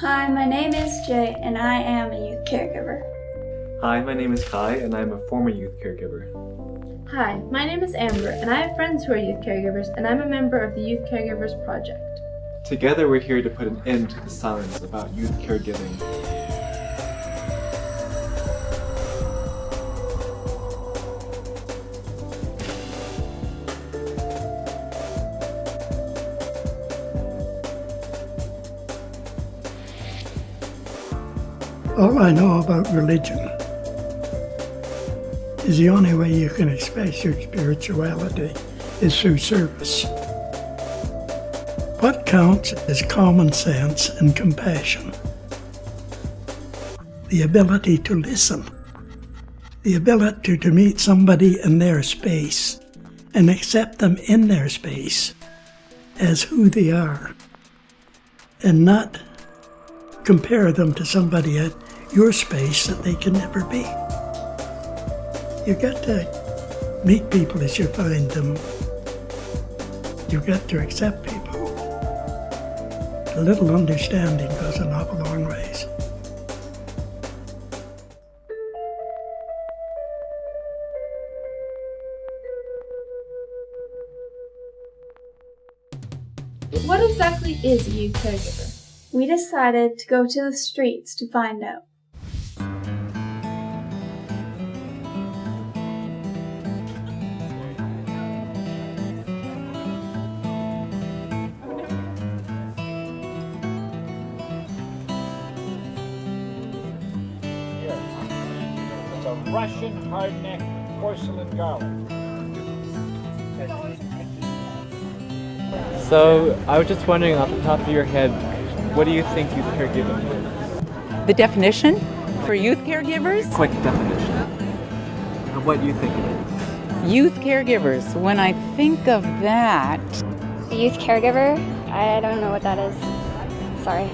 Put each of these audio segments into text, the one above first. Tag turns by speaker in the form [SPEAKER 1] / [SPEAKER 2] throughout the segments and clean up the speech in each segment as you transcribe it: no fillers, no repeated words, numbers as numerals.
[SPEAKER 1] Hi, my name is Jay, and I am a youth caregiver.
[SPEAKER 2] Hi, my name is Kai, and I'm a former youth caregiver.
[SPEAKER 3] Hi, my name is Amber, and I have friends who are youth caregivers, and I'm a member of the Youth Caregivers Project.
[SPEAKER 2] Together we're here to put an end to the silence about youth caregiving.
[SPEAKER 4] All I know about religion is the only way you can express your spirituality is through service. What counts is common sense and compassion. The ability to listen. The ability to meet somebody in their space and accept them in their space as who they are and not compare them to somebody at your space that they can never be. You've got to meet people as you find them. You've got to accept people. A little understanding goes an awful long ways.
[SPEAKER 3] What exactly is a youth caregiver?
[SPEAKER 1] We decided to go to the streets to find out.
[SPEAKER 5] It's a Russian hardneck porcelain garland.
[SPEAKER 2] So, I was just wondering, off the top of your head, what do you think youth caregiving is?
[SPEAKER 6] The definition for youth caregivers?
[SPEAKER 2] Quick definition of what you think it is.
[SPEAKER 6] Youth caregivers, when I think of that,
[SPEAKER 7] A youth caregiver? I don't know what that is. Sorry.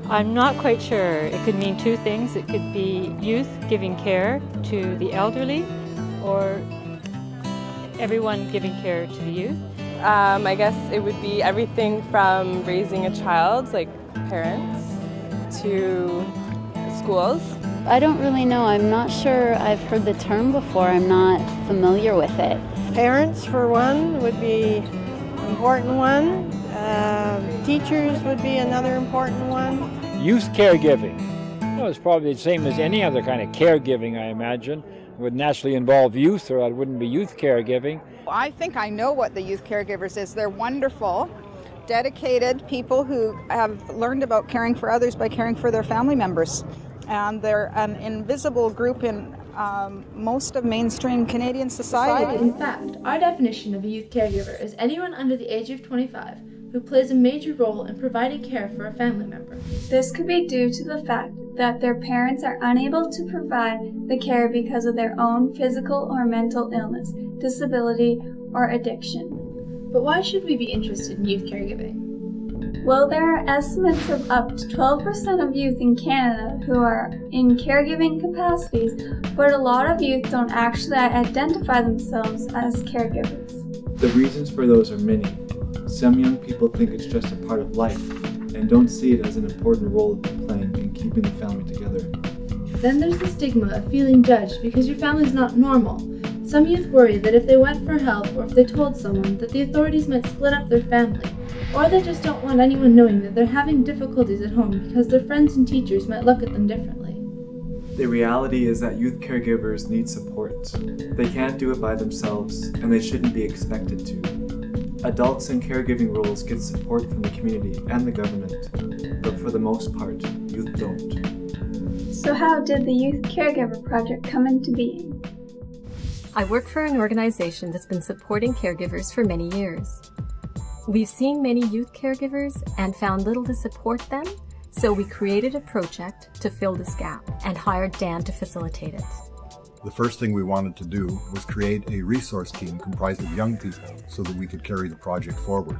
[SPEAKER 8] I'm not quite sure. It could mean two things. It could be youth giving care to the elderly, or everyone giving care to the youth.
[SPEAKER 9] I guess it would be everything from raising a child, like parents, to schools.
[SPEAKER 7] I don't really know. I'm not sure I've heard the term before. I'm not familiar with it.
[SPEAKER 10] Parents, for one, would be an important one. Teachers would be another important one.
[SPEAKER 5] Youth caregiving. Well, it's probably the same as any other kind of caregiving, I imagine. It would naturally involve youth, or it wouldn't be youth caregiving.
[SPEAKER 11] I think I know what the youth caregivers is. They're wonderful, dedicated people who have learned about caring for others by caring for their family members. And they're an invisible group in most of mainstream Canadian society.
[SPEAKER 3] In fact, our definition of a youth caregiver is anyone under the age of 25 who plays a major role in providing care for a family member.
[SPEAKER 1] This could be due to the fact that their parents are unable to provide the care because of their own physical or mental illness, disability, or addiction.
[SPEAKER 3] But why should we be interested in youth caregiving?
[SPEAKER 1] Well, there are estimates of up to 12% of youth in Canada who are in caregiving capacities, but a lot of youth don't actually identify themselves as caregivers.
[SPEAKER 2] The reasons for those are many. Some young people think it's just a part of life and don't see it as an important role it's playing in keeping the family together.
[SPEAKER 3] Then there's the stigma of feeling judged because your family's not normal. Some youth worry that if they went for help or if they told someone, that the authorities might split up their family, or they just don't want anyone knowing that they're having difficulties at home because their friends and teachers might look at them differently.
[SPEAKER 2] The reality is that youth caregivers need support. They can't do it by themselves, and they shouldn't be expected to. Adults in caregiving roles get support from the community and the government, but for the most part, youth don't.
[SPEAKER 1] So how did the Youth Caregiver Project come into being?
[SPEAKER 12] I work for an organization that's been supporting caregivers for many years. We've seen many youth caregivers and found little to support them, so we created a project to fill this gap and hired Dan to facilitate it.
[SPEAKER 13] The first thing we wanted to do was create a resource team comprised of young people so that we could carry the project forward.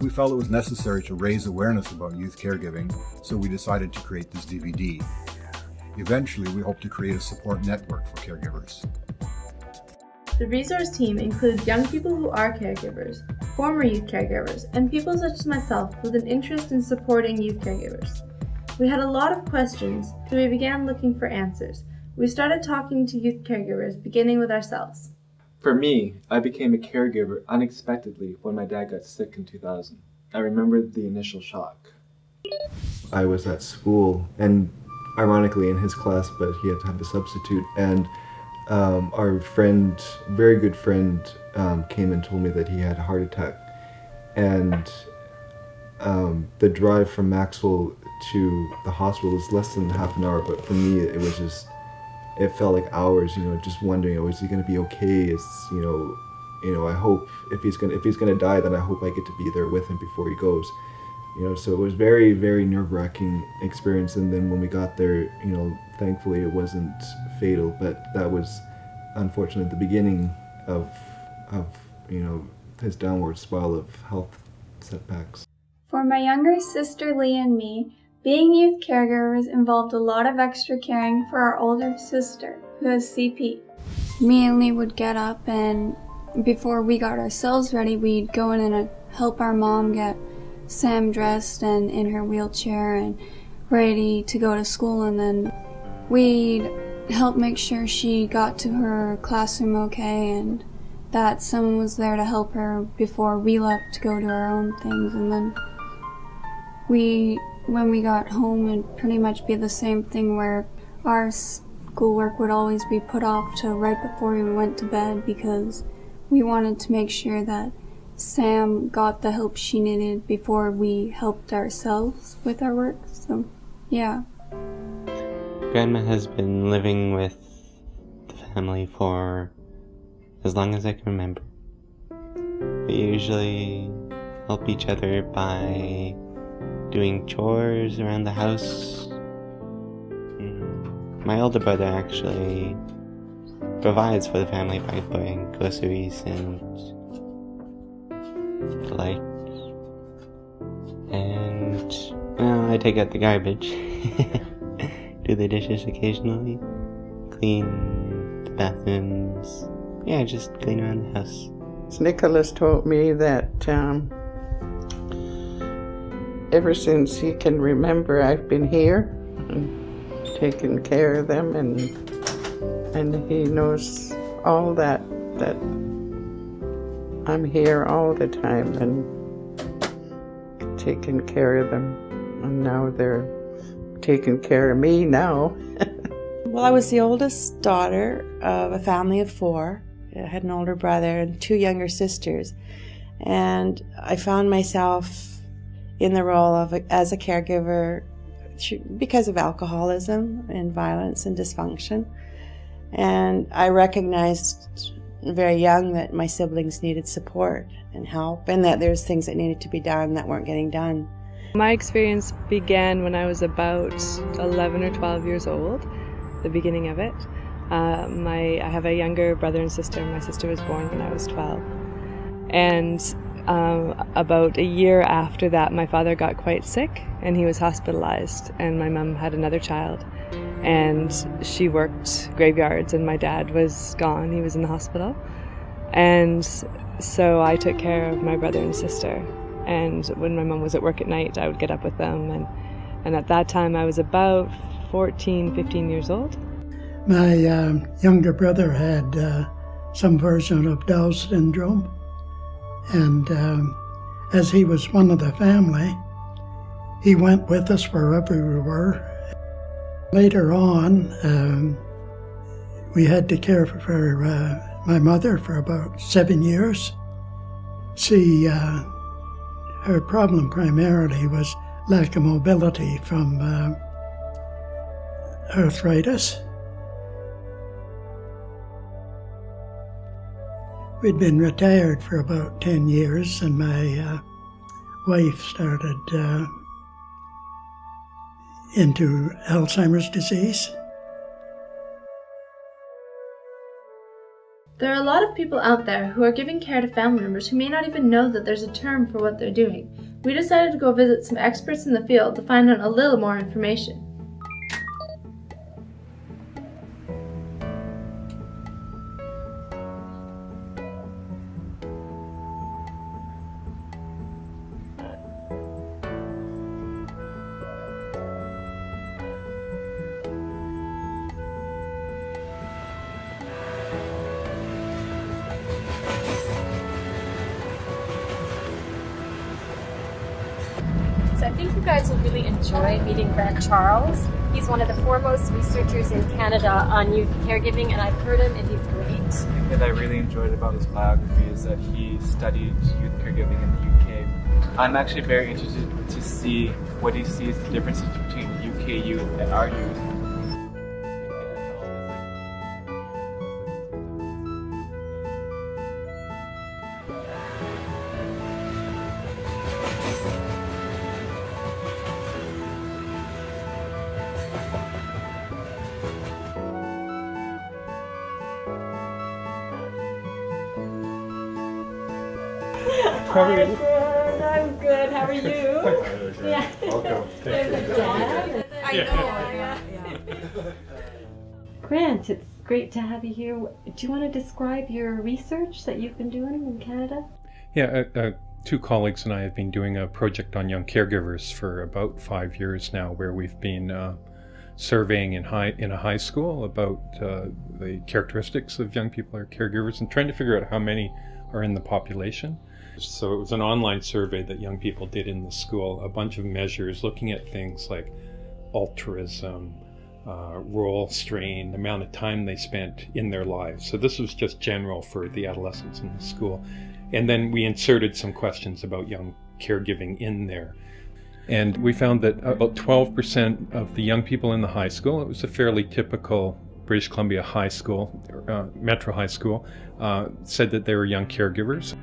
[SPEAKER 13] We felt it was necessary to raise awareness about youth caregiving, so we decided to create this DVD. Eventually, we hope to create a support network for caregivers.
[SPEAKER 3] The resource team includes young people who are caregivers, former youth caregivers, and people such as myself with an interest in supporting youth caregivers. We had a lot of questions, so we began looking for answers. We started talking to youth caregivers, beginning with ourselves.
[SPEAKER 2] For me, I became a caregiver unexpectedly when my dad got sick in 2000. I remember the initial shock.
[SPEAKER 14] I was at school, and ironically in his class, but he had to have a substitute, and our friend, very good friend, came and told me that he had a heart attack. And the drive from Maxwell to the hospital was less than half an hour, but for me it was just, it felt like hours, just wondering, is he going to be okay? I hope if he's gonna die, then I hope I get to be there with him before he goes. So it was very, very nerve-wracking experience. And then when we got there, thankfully it wasn't fatal, but that was unfortunately the beginning of his downward spiral of health setbacks.
[SPEAKER 1] For my younger sister Lee and me, being youth caregivers involved a lot of extra caring for our older sister, who has CP. Me and Lee would get up, and before we got ourselves ready, we'd go in and help our mom get Sam dressed and in her wheelchair and ready to go to school, and then we'd help make sure she got to her classroom okay and that someone was there to help her before we left to go to our own things. And then when we got home, it'd pretty much be the same thing where our schoolwork would always be put off to right before we went to bed because we wanted to make sure that Sam got the help she needed before we helped ourselves with our work. So, yeah.
[SPEAKER 15] Grandma has been living with the family for as long as I can remember. We usually help each other by doing chores around the house. My older brother actually provides for the family by buying groceries and the like. And, well, I take out the garbage, do the dishes occasionally, clean the bathrooms, yeah, just clean around the house.
[SPEAKER 16] Nicholas told me that ever since he can remember, I've been here and taken care of them, and he knows all that I'm here all the time and taking care of them, and now they're taking care of me now.
[SPEAKER 17] Well, I was the oldest daughter of a family of 4. I had an older brother and 2 younger sisters, and I found myself in the role of as a caregiver because of alcoholism and violence and dysfunction. And I recognized very young that my siblings needed support and help, and that there's things that needed to be done that weren't getting done.
[SPEAKER 9] My experience began when I was about 11 or 12 years old, the beginning of it. I have a younger brother and sister. My sister was born when I was 12. And about a year after that, my father got quite sick and he was hospitalized, and my mom had another child. And she worked graveyards and my dad was gone. He was in the hospital. And so I took care of my brother and sister. And when my mom was at work at night, I would get up with them. And at that time, I was about 14, 15 years old.
[SPEAKER 4] My younger brother had some version of Down syndrome. And as he was one of the family, he went with us wherever we were. Later on, we had to care for my mother for about 7 years. See, her problem primarily was lack of mobility from arthritis. We'd been retired for about 10 years, and my wife started into Alzheimer's disease.
[SPEAKER 3] There are a lot of people out there who are giving care to family members who may not even know that there's a term for what they're doing. We decided to go visit some experts in the field to find out a little more information.
[SPEAKER 12] think you guys will really enjoy meeting Grant Charles. He's one of the foremost researchers in Canada on youth caregiving, and I've heard him, and he's great.
[SPEAKER 2] The thing that I really enjoyed about his biography is that he studied youth caregiving in the UK. I'm actually very interested to see what he sees the differences between UK youth and our youth.
[SPEAKER 8] I'm good. How are you? Yeah.
[SPEAKER 18] Welcome.
[SPEAKER 8] I know. Grant, it's great to have you here. Do you want to describe your research that you've been doing in Canada?
[SPEAKER 18] Yeah, two colleagues and I have been doing a project on young caregivers for about 5 years now, where we've been surveying in a high school about the characteristics of young people who are caregivers and trying to figure out how many are in the population. So it was an online survey that young people did in the school, a bunch of measures looking at things like altruism, role strain, the amount of time they spent in their lives. So this was just general for the adolescents in the school. And then we inserted some questions about young caregiving in there. And we found that about 12% of the young people in the high school, it was a fairly typical British Columbia high school, metro high school, said that they were young caregivers.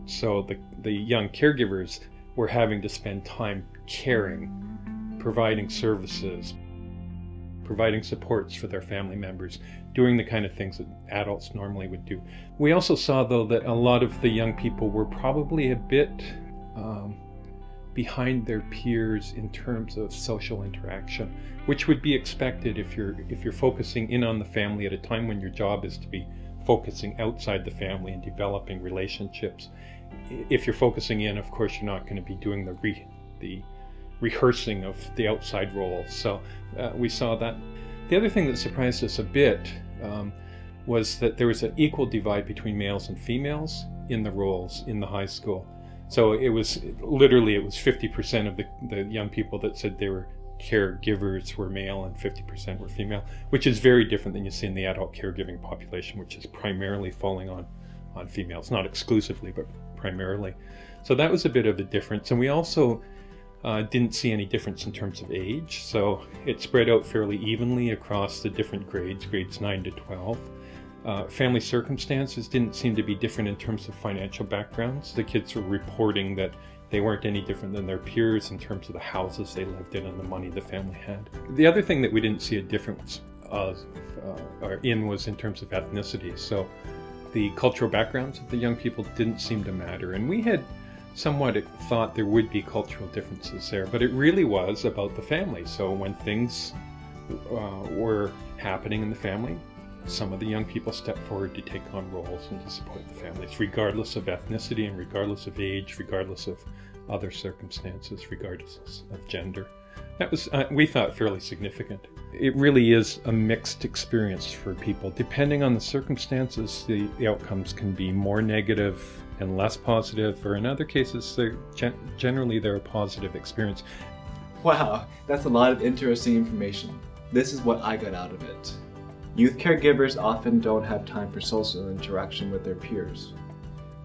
[SPEAKER 18] So the young caregivers were having to spend time caring, providing services, providing supports for their family members, doing the kind of things that adults normally would do. We also saw, though, that a lot of the young people were probably a bit behind their peers in terms of social interaction, which would be expected if you're focusing in on the family at a time when your job is to be focusing outside the family and developing relationships. If you're focusing in, of course, you're not going to be doing the rehearsing of the outside roles. So we saw that. The other thing that surprised us a bit was that there was an equal divide between males and females in the roles in the high school. So it was 50% of the young people that said they were caregivers were male and 50% were female, which is very different than you see in the adult caregiving population, which is primarily falling on females, not exclusively, but primarily. So that was a bit of a difference. And we also didn't see any difference in terms of age. So it spread out fairly evenly across the different grades 9 to 12. Family circumstances didn't seem to be different in terms of financial backgrounds. The kids were reporting that they weren't any different than their peers in terms of the houses they lived in and the money the family had. The other thing that we didn't see a difference in was in terms of ethnicity. So the cultural backgrounds of the young people didn't seem to matter. And we had somewhat thought there would be cultural differences there, but it really was about the family. So when things were happening in the family, some of the young people stepped forward to take on roles and to support the families, regardless of ethnicity and regardless of age, regardless of other circumstances, regardless of gender. That was, we thought, fairly significant. It really is a mixed experience for people. Depending on the circumstances, the outcomes can be more negative and less positive, or in other cases, generally they're a positive experience.
[SPEAKER 2] Wow, that's a lot of interesting information. This is what I got out of it. Youth caregivers often don't have time for social interaction with their peers.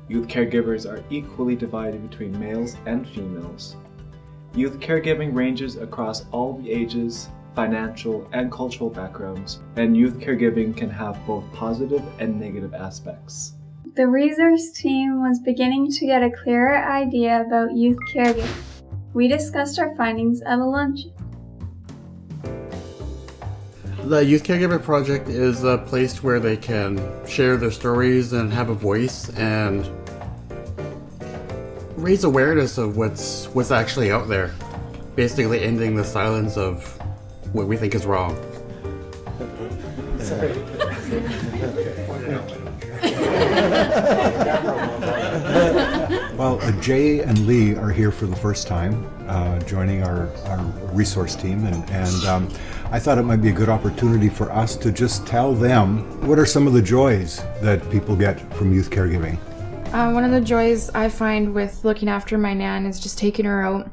[SPEAKER 2] Youth caregivers are equally divided between males and females. Youth caregiving ranges across all the ages, financial, and cultural backgrounds, and youth caregiving can have both positive and negative aspects.
[SPEAKER 1] The resource team was beginning to get a clearer idea about youth caregiving. We discussed our findings at a luncheon.
[SPEAKER 19] The Youth Caregiver Project is a place where they can share their stories and have a voice and raise awareness of what's actually out there. Basically ending the silence of what we think is wrong.
[SPEAKER 2] Sorry.
[SPEAKER 13] Well, Jay and Lee are here for the first time, joining our resource team, and I thought it might be a good opportunity for us to just tell them what are some of the joys that people get from youth caregiving.
[SPEAKER 20] One of the joys I find with looking after my nan is just taking her out,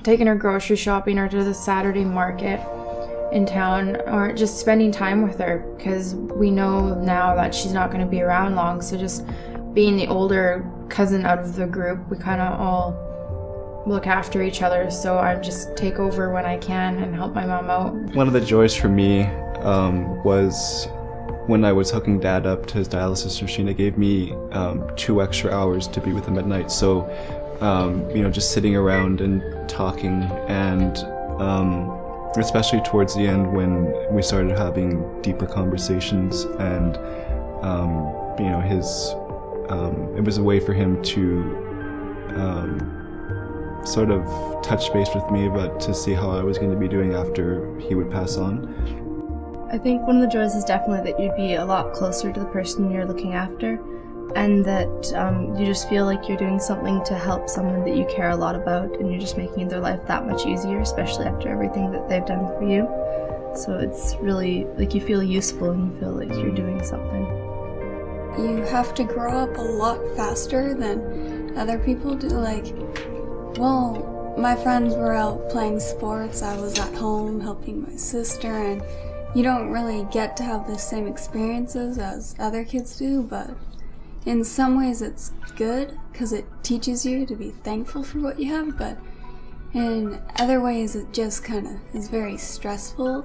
[SPEAKER 20] taking her grocery shopping or to the Saturday market in town, or just spending time with her, because we know now that she's not going to be around long. So just being the older cousin out of the group, we kind of all look after each other. So I just take over when I can and help my mom out.
[SPEAKER 2] One of the joys for me was when I was hooking Dad up to his dialysis machine. It gave me 2 extra hours to be with him at night. So, just sitting around and talking, and especially towards the end when we started having deeper conversations, and it was a way for him to sort of touch base with me, but to see how I was going to be doing after he would pass on.
[SPEAKER 3] I think one of the joys is definitely that you'd be a lot closer to the person you're looking after, and that you just feel like you're doing something to help someone that you care a lot about, and you're just making their life that much easier, especially after everything that they've done for you. So it's really like you feel useful and you feel like you're doing something.
[SPEAKER 1] You have to grow up a lot faster than other people do. My friends were out playing sports, I was at home helping my sister, and you don't really get to have the same experiences as other kids do, but in some ways it's good because it teaches you to be thankful for what you have, but in other ways it just kind of is very stressful.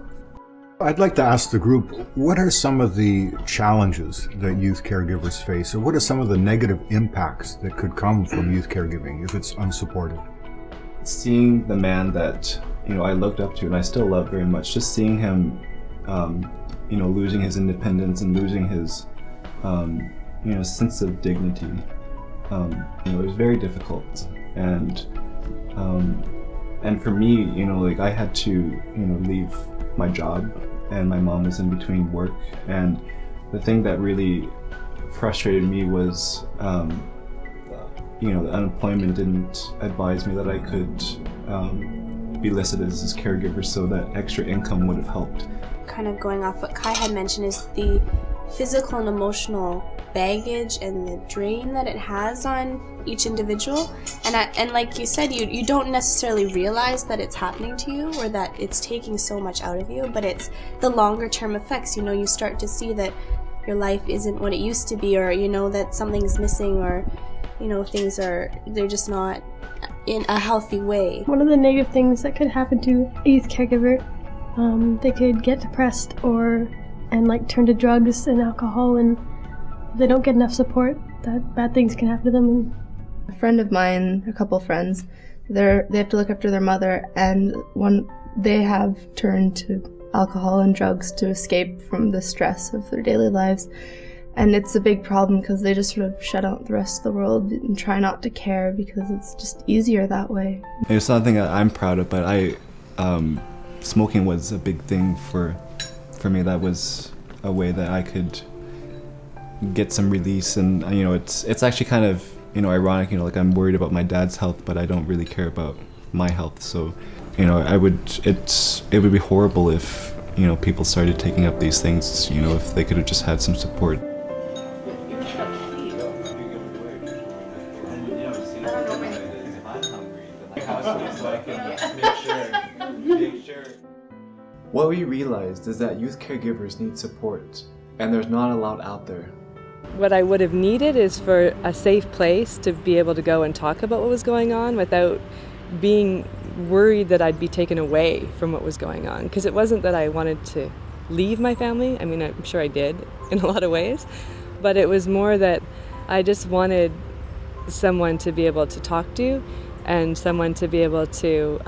[SPEAKER 13] I'd like to ask the group, what are some of the challenges that youth caregivers face, or what are some of the negative impacts that could come from youth caregiving if it's unsupported?
[SPEAKER 2] Seeing the man that I looked up to and I still love very much, just seeing him losing his independence and losing his sense of dignity, it was very difficult. And for me, I had to leave my job, and my mom was in between work, and the thing that really frustrated me was the unemployment didn't advise me that I could be listed as his caregiver, so that extra income would have helped.
[SPEAKER 21] Kind of going off what Kai had mentioned is the physical and emotional baggage and the drain that it has on each individual, and like you said, you don't necessarily realize that it's happening to you or that it's taking so much out of you, but it's the longer term effects. You start to see that your life isn't what it used to be, or that something's missing, or they're just not in a healthy way.
[SPEAKER 22] One of the negative things that could happen to a youth caregiver, they could get depressed and turn to drugs and alcohol, and if they don't get enough support, that bad things can happen to them.
[SPEAKER 3] A friend of mine, a couple friends, they have to look after their mother, and they have turned to alcohol and drugs to escape from the stress of their daily lives. And it's a big problem because they just sort of shut out the rest of the world and try not to care because it's just easier that way.
[SPEAKER 2] It's something that I'm proud of, but smoking was a big thing for me. That was a way that I could get some release, and it's actually kind of ironic. I'm worried about my dad's health, but I don't really care about my health. So it would be horrible if people started taking up these things. If they could have just had some support. What we realized is that youth caregivers need support, and there's not a lot out there.
[SPEAKER 9] What I would have needed is for a safe place to be able to go and talk about what was going on without being worried that I'd be taken away from what was going on. Because it wasn't that I wanted to leave my family. I mean, I'm sure I did in a lot of ways, but it was more that I just wanted someone to be able to talk to and someone to be able to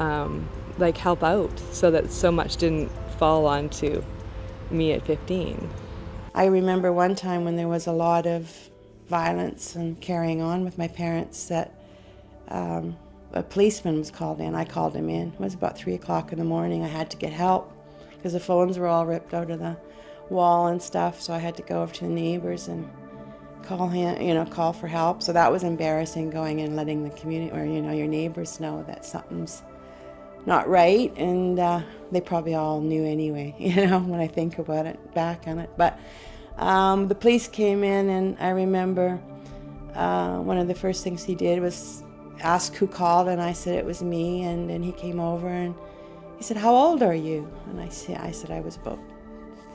[SPEAKER 9] help out so that so much didn't fall onto me at 15.
[SPEAKER 17] I remember one time when there was a lot of violence and carrying on with my parents that a policeman was called in. I called him in. It was about 3 o'clock in the morning. I had to get help because the phones were all ripped out of the wall and stuff, so I had to go over to the neighbors and call for help. So that was embarrassing, going and letting the community or your neighbors know that something's not right, and they probably all knew anyway, when I think about it, back on it. But the police came in, and I remember one of the first things he did was ask who called, and I said it was me, and then he came over and he said, "How old are you?" And I said I was about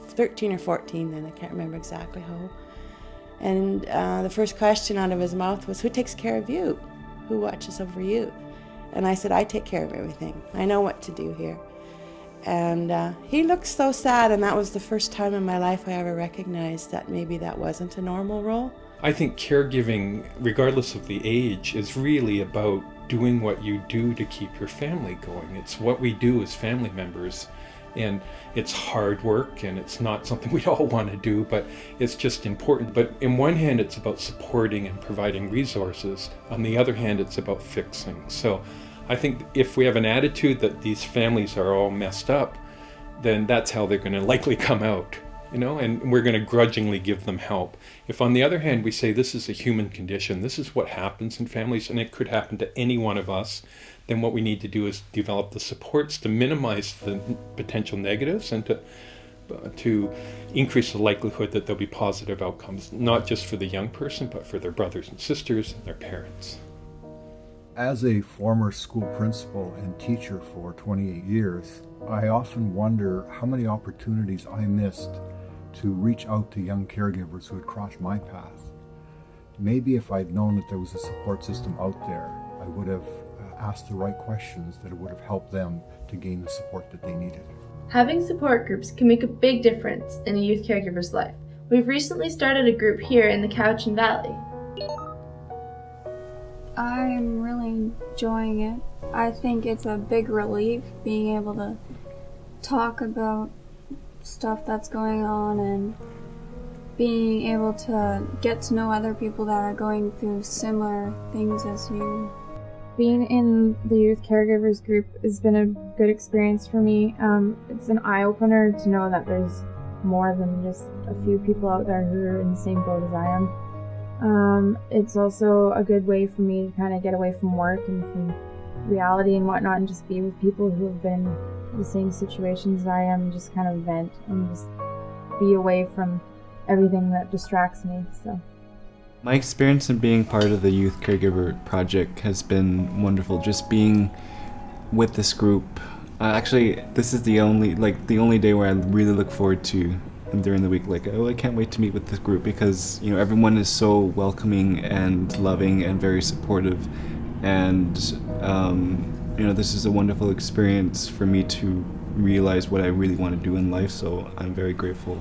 [SPEAKER 17] 13 or 14 then, I can't remember exactly how old. And the first question out of his mouth was, "Who takes care of you? Who watches over you?" And I said, "I take care of everything. I know what to do here." And he looked so sad, and that was the first time in my life I ever recognized that maybe that wasn't a normal role.
[SPEAKER 18] I think caregiving, regardless of the age, is really about doing what you do to keep your family going. It's what we do as family members. And it's hard work, and it's not something we all want to do, but it's just important. But in one hand, it's about supporting and providing resources. On the other hand, it's about fixing. So I think if we have an attitude that these families are all messed up, then that's how they're going to likely come out, and we're going to grudgingly give them help. If on the other hand, we say this is a human condition, this is what happens in families, and it could happen to any one of us, then what we need to do is develop the supports to minimize the potential negatives and to increase the likelihood that there'll be positive outcomes, not just for the young person, but for their brothers and sisters and their parents.
[SPEAKER 13] As a former school principal and teacher for 28 years, I often wonder how many opportunities I missed to reach out to young caregivers who had crossed my path. Maybe if I'd known that there was a support system out there, I would have asked the right questions that would have helped them to gain the support that they needed.
[SPEAKER 3] Having support groups can make a big difference in a youth caregiver's life. We've recently started a group here in the Cowichan Valley.
[SPEAKER 1] I'm really enjoying it. I think it's a big relief being able to talk about stuff that's going on and being able to get to know other people that are going through similar things as you.
[SPEAKER 20] Being in the youth caregivers group has been a good experience for me. It's an eye-opener to know that there's more than just a few people out there who are in the same boat as I am. It's also a good way for me to kind of get away from work and from reality and whatnot and just be with people who have been in the same situations as I am and just kind of vent and just be away from everything that distracts me. So.
[SPEAKER 2] My experience in being part of the Youth Caregiver Project has been wonderful. Just being with this group. Actually, this is the only day where I really look forward to during the week. I can't wait to meet with this group because everyone is so welcoming and loving and very supportive. And this is a wonderful experience for me to realize what I really want to do in life. So I'm very grateful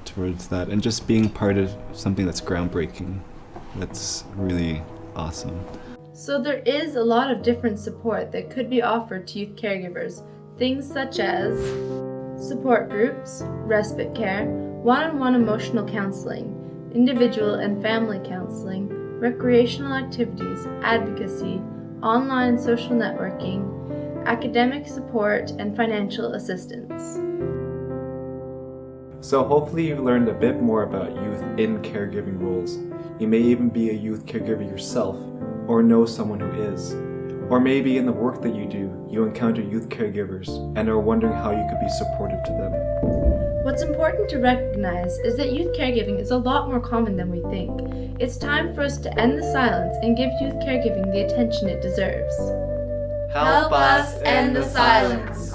[SPEAKER 2] towards that, and just being part of something that's groundbreaking. That's really awesome.
[SPEAKER 3] So there is a lot of different support that could be offered to youth caregivers. Things such as support groups, respite care, one-on-one emotional counseling, individual and family counseling, recreational activities, advocacy, online social networking, academic support, and financial assistance.
[SPEAKER 2] So hopefully you've learned a bit more about youth in caregiving roles. You may even be a youth caregiver yourself, or know someone who is. Or maybe in the work that you do, you encounter youth caregivers and are wondering how you could be supportive to them.
[SPEAKER 3] What's important to recognize is that youth caregiving is a lot more common than we think. It's time for us to end the silence and give youth caregiving the attention it deserves.
[SPEAKER 2] Help us end the silence!